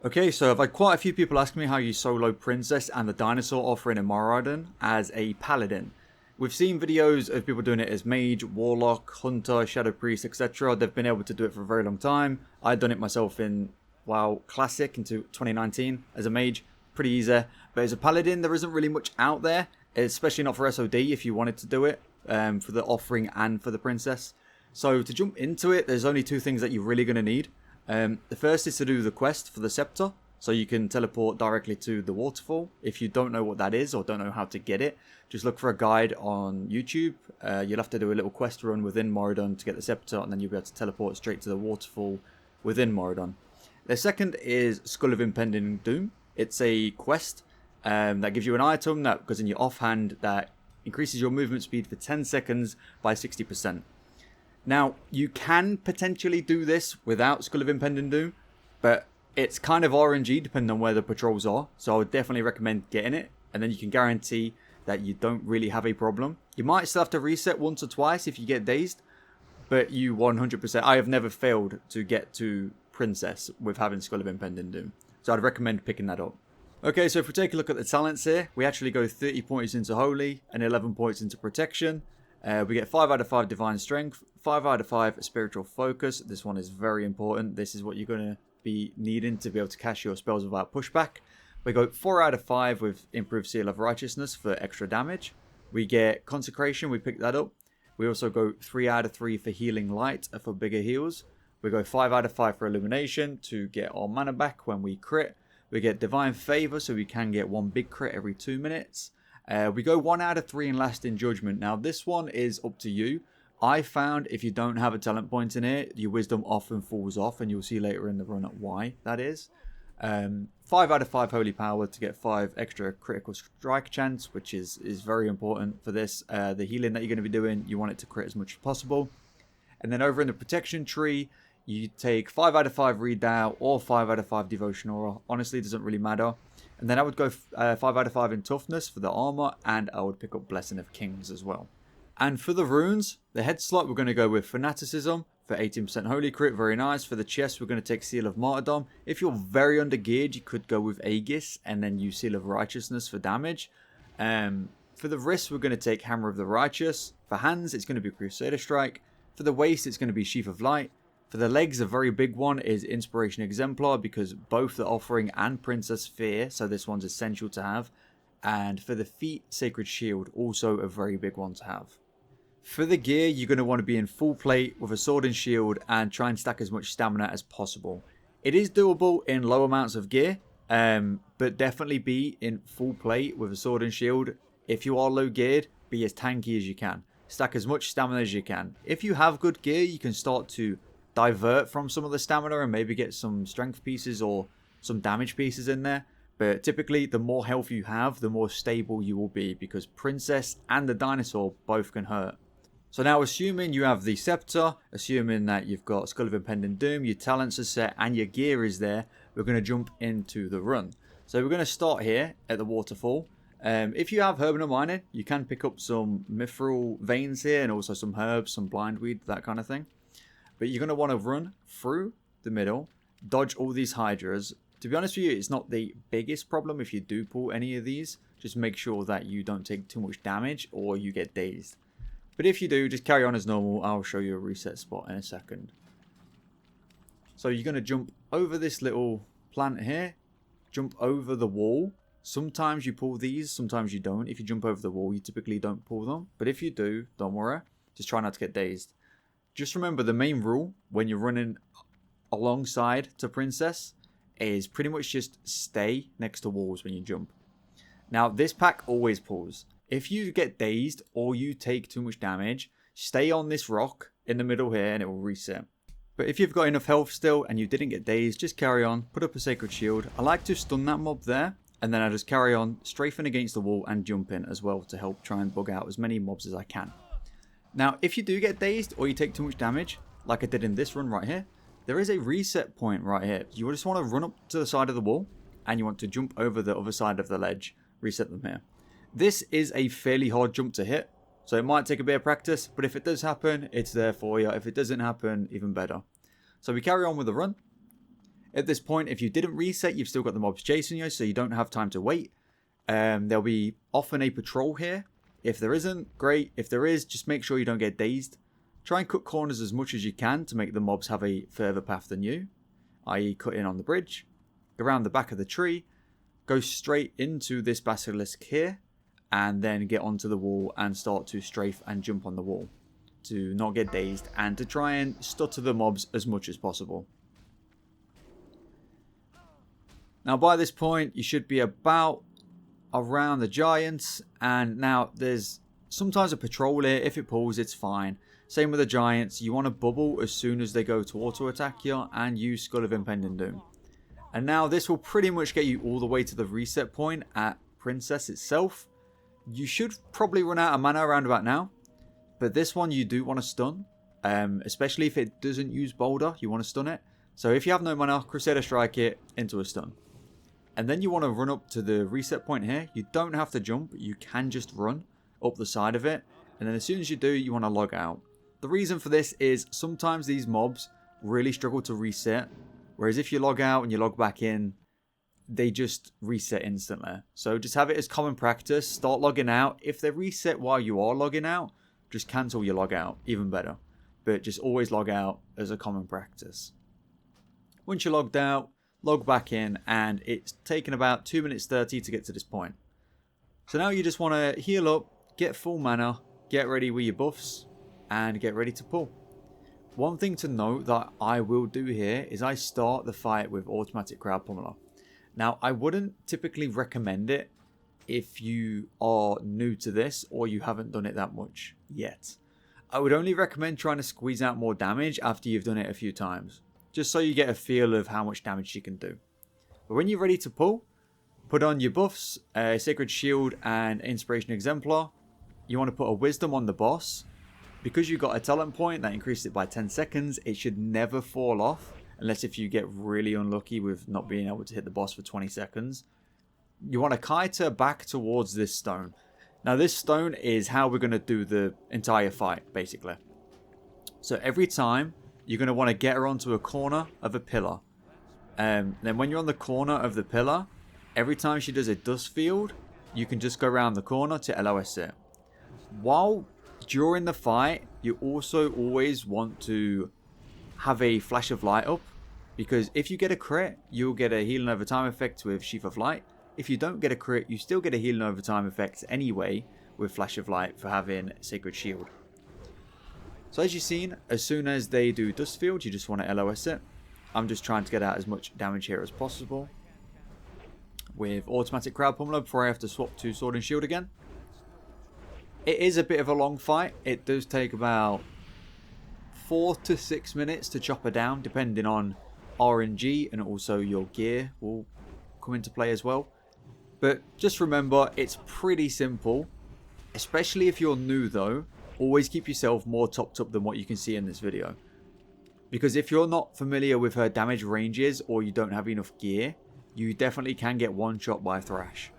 Okay, so I've had quite a few people ask me how you solo Princess and the Dinosaur offering in Moradin as a Paladin. We've seen videos of people doing it as Mage, Warlock, Hunter, Shadow Priest, etc. They've been able to do it for a very long time. I've done it myself in WoW Classic into 2019 as a Mage. Pretty easy. But as a Paladin, there isn't really much out there, especially not for SOD if you wanted to do it, for the offering and for the Princess. So to jump into it, there's only two things that you're really going to need. The first is to do the quest for the scepter, so you can teleport directly to the Waterfall. If you don't know what that is or don't know how to get it, just look for a guide on YouTube. You'll have to do a little quest run within Moradin to get the scepter, and then you'll be able to teleport straight to the Waterfall within Moradin. The second is Skull of Impending Doom. It's a quest that gives you an item that goes in your offhand that increases your movement speed for 10 seconds by 60%. Now, you can potentially do this without Skull of Impending Doom, but it's kind of RNG depending on where the patrols are, so I would definitely recommend getting it, and then you can guarantee that you don't really have a problem. You might still have to reset once or twice if you get dazed, but you 100%... I have never failed to get to Princess with having Skull of Impending Doom, so I'd recommend picking that up. Okay, so if we take a look at the talents here, we actually go 30 points into Holy and 11 points into Protection. We get 5 out of 5 Divine Strength, 5 out of 5 Spiritual Focus. This one is very important. This is what you're going to be needing to be able to cast your spells without pushback. We go 4 out of 5 with Improved Seal of Righteousness for extra damage. We get Consecration, we pick that up. We also go 3 out of 3 for Healing Light for bigger heals. We go 5 out of 5 for Illumination to get our mana back when we crit. We get Divine Favor, so we can get one big crit every 2 minutes. We go 1 out of 3 in Lasting Judgment. Now, this one is up to you. I found if you don't have a talent point in here, your Wisdom often falls off, and you'll see later in the run why that is. 5 out of 5 Holy Power to get 5 extra critical strike chance, which is very important for this. The healing that you're going to be doing, you want it to crit as much as possible. And then over in the Protection tree, you take 5 out of 5 Redoubt or 5 out of 5 Devotion Aura. Honestly, it doesn't really matter. And then I would go 5 out of 5 in Toughness for the armor, and I would pick up Blessing of Kings as well. And for the runes, the head slot, we're going to go with Fanaticism for 18% Holy Crit, very nice. For the chest, we're going to take Seal of Martyrdom. If you're very under-geared, you could go with Aegis and then use Seal of Righteousness for damage. For the wrists, we're going to take Hammer of the Righteous. For hands, it's going to be Crusader Strike. For the waist, it's going to be Sheath of Light. For the legs, a very big one is Inspiration Exemplar, because both the Offering and Princess fear, so this one's essential to have. And for the feet, Sacred Shield, also a very big one to have. For the gear, you're going to want to be in full plate with a sword and shield and try and stack as much stamina as possible. It is doable in low amounts of gear, but definitely be in full plate with a sword and shield. If you are low geared, be as tanky as you can. Stack as much stamina as you can. If you have good gear, you can start to divert from some of the stamina and maybe get some strength pieces or some damage pieces in there. But typically, the more health you have, the more stable you will be, because Princess and the Dinosaur both can hurt. So now, assuming you have the Scepter, assuming that you've got Skull of Impending Doom, your talents are set, and your gear is there, we're going to jump into the run. So we're going to start here at the Waterfall. If you have Herb and Mining, you can pick up some Mithril Veins here, and also some herbs, some Blindweed, that kind of thing. But you're going to want to run through the middle, dodge all these Hydras. To be honest with you, it's not the biggest problem if you do pull any of these. Just make sure that you don't take too much damage or you get dazed. But if you do, just carry on as normal. I'll show you a reset spot in a second. So you're going to jump over this little plant here. Jump over the wall. Sometimes you pull these, sometimes you don't. If you jump over the wall, you typically don't pull them. But if you do, don't worry. Just try not to get dazed. Just remember, the main rule when you're running alongside to Princess is pretty much just stay next to walls when you jump. Now, this pack always pulls. If you get dazed or you take too much damage, stay on this rock in the middle here and it will reset. But if you've got enough health still and you didn't get dazed, just carry on, put up a Sacred Shield. I like to stun that mob there, and then I just carry on, strafen against the wall and jump in as well to help try and bug out as many mobs as I can. Now, if you do get dazed or you take too much damage, like I did in this run right here, there is a reset point right here. You just want to run up to the side of the wall and you want to jump over the other side of the ledge, reset them here. This is a fairly hard jump to hit, so it might take a bit of practice, but if it does happen, it's there for you. If it doesn't happen, even better. So we carry on with the run. At this point, if you didn't reset, you've still got the mobs chasing you, so you don't have time to wait. There'll be often a patrol here. If there isn't, great. If there is, just make sure you don't get dazed. Try and cut corners as much as you can to make the mobs have a further path than you, i.e. cut in on the bridge, around the back of the tree, go straight into this basilisk here, and then get onto the wall and start to strafe and jump on the wall to not get dazed and to try and stutter the mobs as much as possible. Now by this point you should be about around the giants, and now there's sometimes a patrol here. If it pulls, it's fine. Same with the giants. You want to bubble as soon as they go to auto attack you and use Skull of Impending Doom. And now this will pretty much get you all the way to the reset point at Princess itself. You should probably run out of mana around about now, but this one you do want to stun, especially if it doesn't use Boulder. You want to stun it. So if you have no mana, Crusader Strike it into a stun. And then you want to run up to the reset point here. You don't have to jump. You can just run up the side of it. And then as soon as you do, you want to log out. The reason for this is sometimes these mobs really struggle to reset. Whereas if you log out and you log back in, they just reset instantly. So just have it as common practice. Start logging out. If they reset while you are logging out, just cancel your log out. Even better. But just always log out as a common practice. Once you're logged out, log back in, and it's taken about 2 minutes 30 to get to this point. So now you just want to heal up, get full mana, get ready with your buffs, and get ready to pull. One thing to note that I will do here is I start the fight with automatic crowd pummeler. Now I wouldn't typically recommend it if you are new to this or you haven't done it that much yet. I would only recommend trying to squeeze out more damage after you've done it a few times, just so you get a feel of how much damage you can do. But when you're ready to pull, put on your buffs, Sacred Shield and Inspiration Exemplar. You want to put a Wisdom on the boss. Because you got a talent point that increases it by 10 seconds, it should never fall off, unless if you get really unlucky with not being able to hit the boss for 20 seconds. You want to kite her back towards this stone. Now this stone is how we're going to do the entire fight, basically. So every time, you're going to want to get her onto a corner of a pillar. Then when you're on the corner of the pillar, every time she does a dust field, you can just go around the corner to LOS it. While during the fight, you also always want to have a flash of light up, because if you get a crit, you'll get a healing over time effect with Sheath of Light. If you don't get a crit, you still get a healing over time effect anyway with Flash of Light for having Sacred Shield. So as you've seen, as soon as they do Dust Field, you just want to LOS it. I'm just trying to get out as much damage here as possible with automatic crowd pummeler before I have to swap to Sword and Shield again. It is a bit of a long fight. It does take about 4 to 6 minutes to chop her down, depending on RNG, and also your gear will come into play as well. But just remember, it's pretty simple, especially if you're new though. Always keep yourself more topped up than what you can see in this video. Because if you're not familiar with her damage ranges or you don't have enough gear, you definitely can get one shot by Thrash.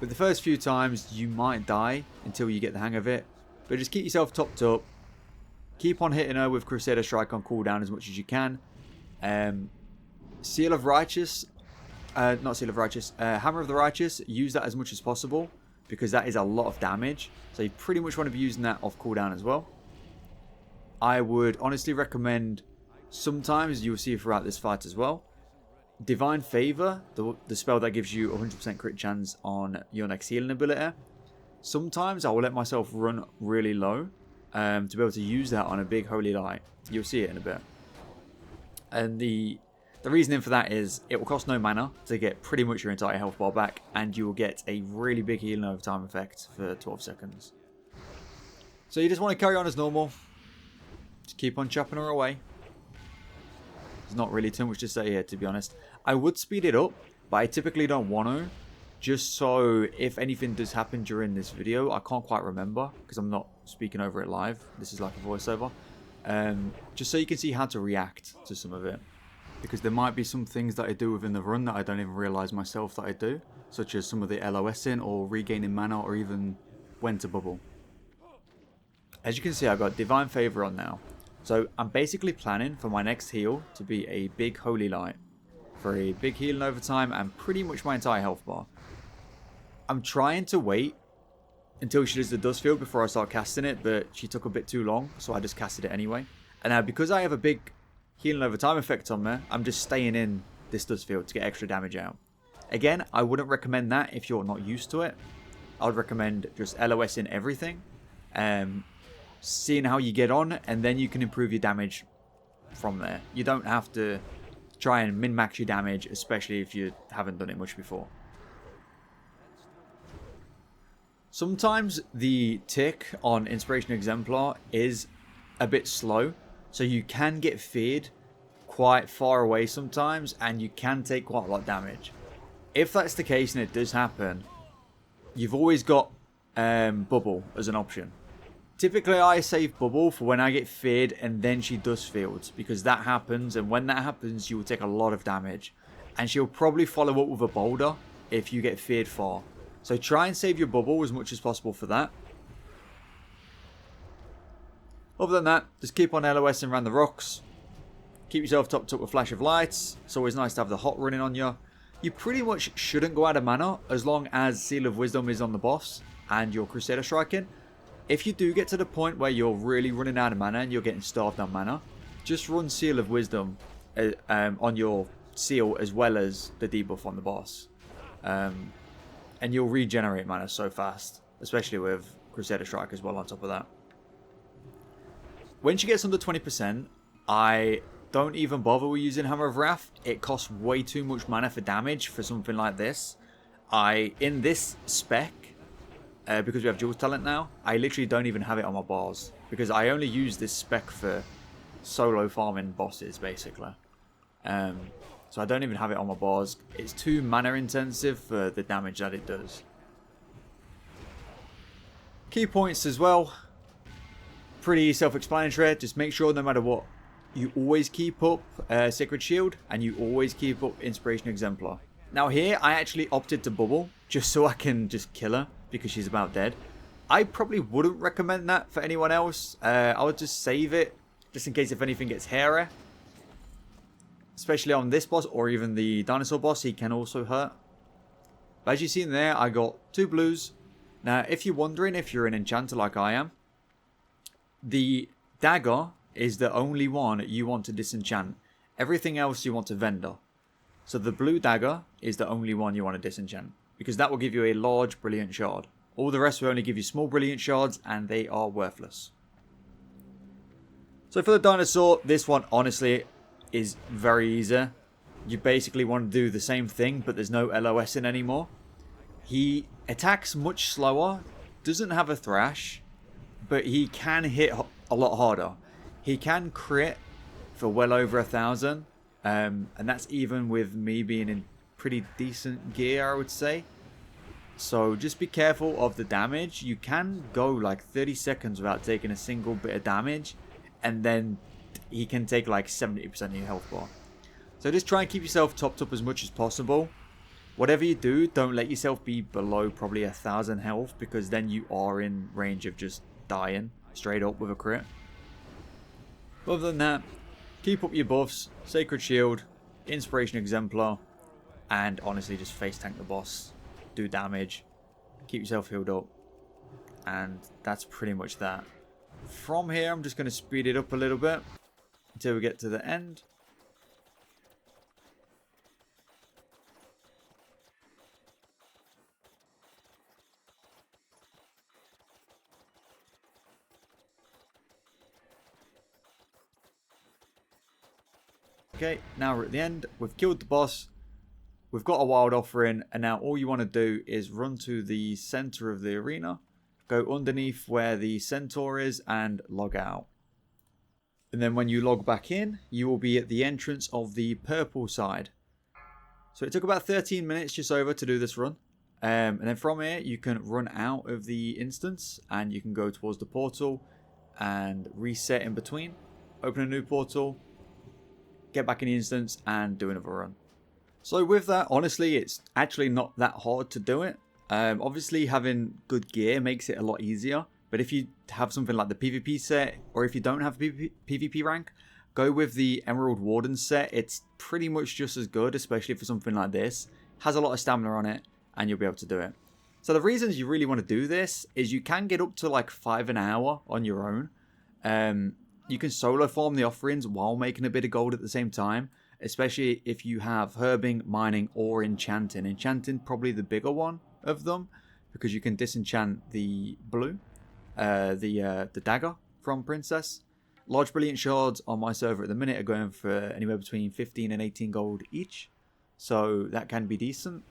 But the first few times you might die until you get the hang of it. But just keep yourself topped up. Keep on hitting her with Crusader Strike on cooldown as much as you can. Seal of Righteous, not Seal of Righteous, Hammer of the Righteous, use that as much as possible, because that is a lot of damage. So you pretty much want to be using that off cooldown as well. I would honestly recommend, sometimes you'll see throughout this fight as well, Divine Favor, the spell that gives you 100% crit chance on your next healing ability. Sometimes I will let myself run really low to be able to use that on a big Holy Light. You'll see it in a bit. And the reasoning for that is it will cost no mana to get pretty much your entire health bar back, and you will get a really big healing over time effect for 12 seconds. So you just want to carry on as normal. Just keep on chopping her away. There's not really too much to say here, to be honest. I would speed it up, but I typically don't want to. Just so if anything does happen during this video, I can't quite remember because I'm not speaking over it live. This is like a voiceover. Just so you can see how to react to some of it. Because there might be some things that I do within the run that I don't even realise myself that I do. Such as some of the LOSing or regaining mana, or even when to bubble. As you can see, I've got Divine Favor on now. So I'm basically planning for my next heal to be a big Holy Light. for a big healing over time and pretty much my entire health bar. I'm trying to wait until she does the dust field before I start casting it, but she took a bit too long, so I just casted it anyway. And now because I have a big healing over time effect on me, I'm just staying in this dust field to get extra damage out. Again, I wouldn't recommend that if you're not used to it. I would recommend just LOS in everything, seeing how you get on, and then you can improve your damage from there. You don't have to try and min-max your damage, especially if you haven't done it much before. Sometimes the tick on Inspiration Exemplar is a bit slow, so you can get feared quite far away sometimes, and you can take quite a lot of damage. If that's the case, and it does happen, you've always got Bubble as an option. Typically, I save Bubble for when I get feared and then she dust fields, because that happens, and when that happens, you will take a lot of damage. And she'll probably follow up with a boulder if you get feared far. So try and save your Bubble as much as possible for that. Other than that, just keep on LOSing around the rocks. Keep yourself topped up with Flash of Lights. It's always nice to have the hot running on you. You pretty much shouldn't go out of mana as long as Seal of Wisdom is on the boss and your Crusader striking. If you do get to the point where you're really running out of mana and you're getting starved on mana, just run Seal of Wisdom on your Seal as well as the debuff on the boss. And you'll regenerate mana so fast, especially with Crusader Strike as well on top of that. When she gets under 20%, I don't even bother with using Hammer of Wrath. It costs way too much mana for damage for something like this. In this spec, because we have Jules Talent now, I literally don't even have it on my bars, because I only use this spec for solo farming bosses, basically. So I don't even have it on my bars. It's too mana intensive for the damage that it does. Key points as well. Pretty self-explanatory. Just make sure no matter what, you always keep up Sacred Shield and you always keep up Inspiration Exemplar. Now here, I actually opted to bubble just so I can just kill her because she's about dead. I probably wouldn't recommend that for anyone else. I would just save it just in case if anything gets hairy. Especially on this boss or even the dinosaur boss, he can also hurt. But as you've seen there, I got 2 blues. Now, if you're wondering if you're an enchanter like I am, the dagger is the only one you want to disenchant. Everything else you want to vendor. So the blue dagger is the only one you want to disenchant, because that will give you a large brilliant shard. All the rest will only give you small brilliant shards, and they are worthless. So for the dinosaur, this one honestly is very easy. You basically want to do the same thing, but there's no LOS in anymore. He attacks much slower, doesn't have a thrash, but he can hit a lot harder. He can crit for well over 1,000, and that's even with me being in pretty decent gear, I would say. So just be careful of the damage. You can go like 30 seconds without taking a single bit of damage, and then he can take like 70% of your health bar. So just try and keep yourself topped up as much as possible. Whatever you do, don't let yourself be below probably 1,000 health, because then you are in range of just dying straight up with a crit. Other than that, keep up your buffs, Sacred Shield, Inspiration Exemplar, and honestly just face tank the boss, do damage, keep yourself healed up, and that's pretty much that. From here, I'm just going to speed it up a little bit until we get to the end. Okay, now we're at the end. We've killed the boss. We've got a wild offering, and now all you want to do is run to the center of the arena, go underneath where the centaur is, and log out. And then when you log back in, you will be at the entrance of the purple side. So it took about 13 minutes just over to do this run. And then from here, you can run out of the instance, and you can go towards the portal and reset in between. Open a new portal, get back in the instance, and do another run. So with that, honestly, it's actually not that hard to do it. Obviously, having good gear makes it a lot easier. But if you have something like the PvP set, or if you don't have PvP rank, go with the Emerald Warden set. It's pretty much just as good, especially for something like this. Has a lot of stamina on it, and you'll be able to do it. So the reasons you really want to do this is you can get up to like 5 an hour on your own. You can solo farm the offerings while making a bit of gold at the same time, especially if you have herbing, mining, or enchanting. Enchanting probably the bigger one of them, because you can disenchant the blue, the dagger from Princess. Large Brilliant Shards on my server at the minute are going for anywhere between 15 and 18 gold each, so that can be decent.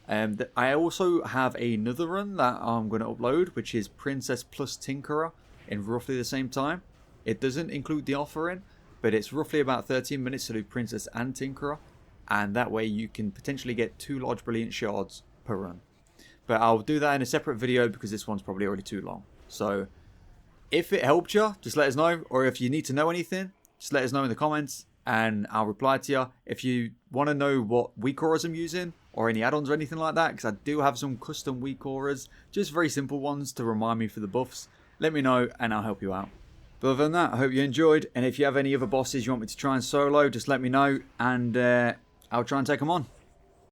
I also have another run that I'm going to upload, which is Princess plus Tinkerer in roughly the same time. It doesn't include the offering, but it's roughly about 13 minutes to do Princess and Tinkerer, and that way you can potentially get 2 Large Brilliant Shards per run. But I'll do that in a separate video because this one's probably already too long. So if it helped you, just let us know, or if you need to know anything, just let us know in the comments and I'll reply to you. If you want to know what weak auras I'm using or any add-ons or anything like that, because I do have some custom weak auras, just very simple ones to remind me for the buffs, let me know and I'll help you out. But other than that, I hope you enjoyed, and if you have any other bosses you want me to try and solo, just let me know and I'll try and take them on.